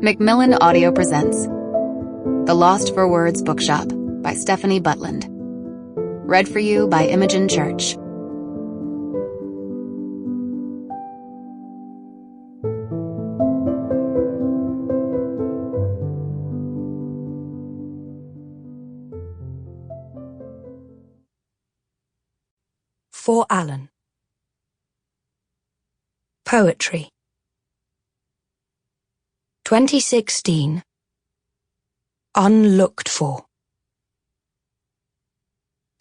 Macmillan Audio presents The Lost for Words Bookshop by Stephanie Butland. Read for you by Imogen Church. For Alan. Poetry. 2016. Unlooked for.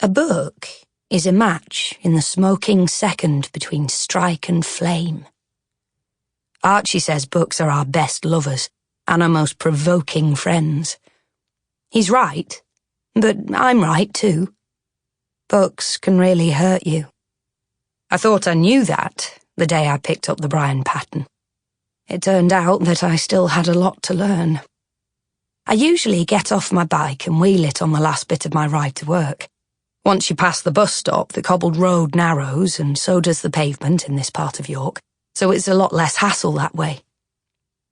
A book is a match in the smoking second between strike and flame. Archie says books are our best lovers and our most provoking friends. He's right, but I'm right too. Books can really hurt you. I thought I knew that the day I picked up the Brian pattern. It turned out that I still had a lot to learn. I usually get off my bike and wheel it on the last bit of my ride to work. Once you pass the bus stop, the cobbled road narrows, and so does the pavement in this part of York, so it's a lot less hassle that way.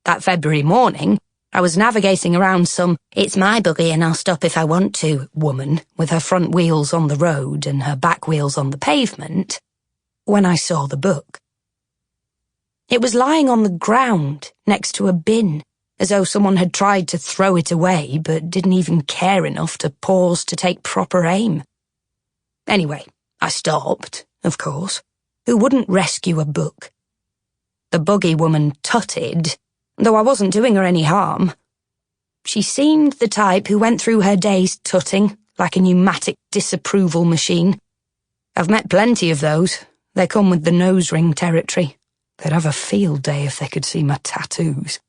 That February morning, I was navigating around some "it's my buggy and I'll stop if I want to" woman with her front wheels on the road and her back wheels on the pavement, when I saw the book. It was lying on the ground next to a bin, as though someone had tried to throw it away but didn't even care enough to pause to take proper aim. Anyway, I stopped, of course. Who wouldn't rescue a book? The buggy woman tutted, though I wasn't doing her any harm. She seemed the type who went through her days tutting like a pneumatic disapproval machine. I've met plenty of those. They come with the nose ring territory. They'd have a field day if they could see my tattoos.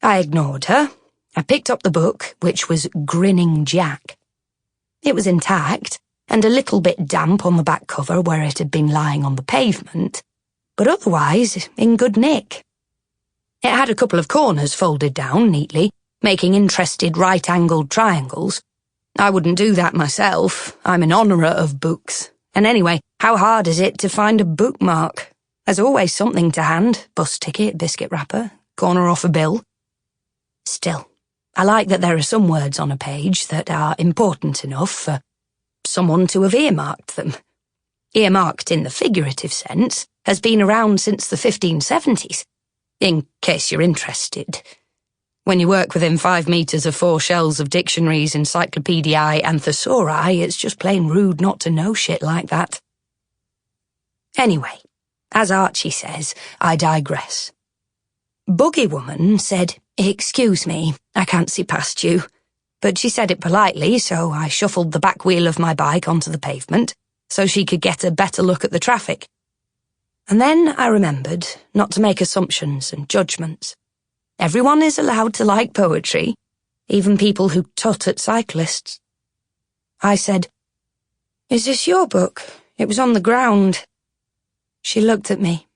I ignored her. I picked up the book, which was Grinning Jack. It was intact, and a little bit damp on the back cover where it had been lying on the pavement, but otherwise in good nick. It had a couple of corners folded down neatly, making interested right-angled triangles. I wouldn't do that myself. I'm an honourer of books. And anyway, how hard is it to find a bookmark? There's always something to hand: bus ticket, biscuit wrapper, corner off a bill. Still, I like that there are some words on a page that are important enough for someone to have earmarked them. Earmarked in the figurative sense has been around since the 1570s, in case you're interested. When you work within 5 metres of 4 shelves of dictionaries, encyclopediae, and thesauri, it's just plain rude not to know shit like that. Anyway, as Archie says, I digress. Buggy woman said, "Excuse me, I can't see past you." But she said it politely, so I shuffled the back wheel of my bike onto the pavement so she could get a better look at the traffic. And then I remembered not to make assumptions and judgments. Everyone is allowed to like poetry, even people who tut at cyclists. I said, "Is this your book? It was on the ground." She looked at me.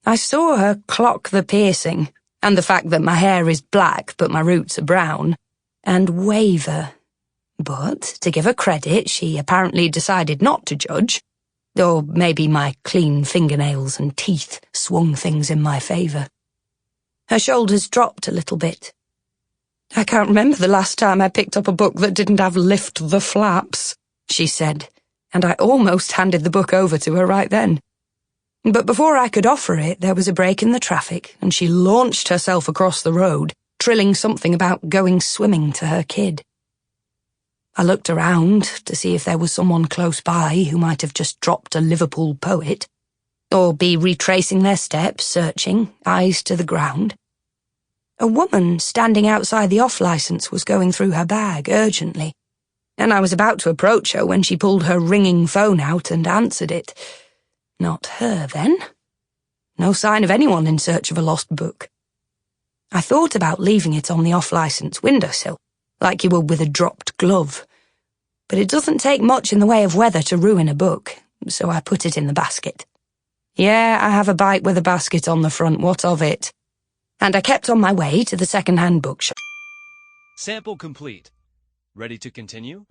I saw her clock the piercing, and the fact that my hair is black but my roots are brown, and waver. But, to give her credit, she apparently decided not to judge. Or maybe my clean fingernails and teeth swung things in my favour. Her shoulders dropped a little bit. "I can't remember the last time I picked up a book that didn't have lift the flaps," she said, and I almost handed the book over to her right then. But before I could offer it, there was a break in the traffic, and she launched herself across the road, trilling something about going swimming to her kid. I looked around to see if there was someone close by who might have just dropped a Liverpool poet, or be retracing their steps, searching, eyes to the ground. A woman standing outside the off-licence was going through her bag urgently, and I was about to approach her when she pulled her ringing phone out and answered it. Not her, then. No sign of anyone in search of a lost book. I thought about leaving it on the off-licence windowsill, like you would with a dropped glove. But it doesn't take much in the way of weather to ruin a book, so I put it in the basket. Yeah, I have a bike with a basket on the front, what of it? And I kept on my way to the second-hand bookshop. Sample complete. Ready to continue?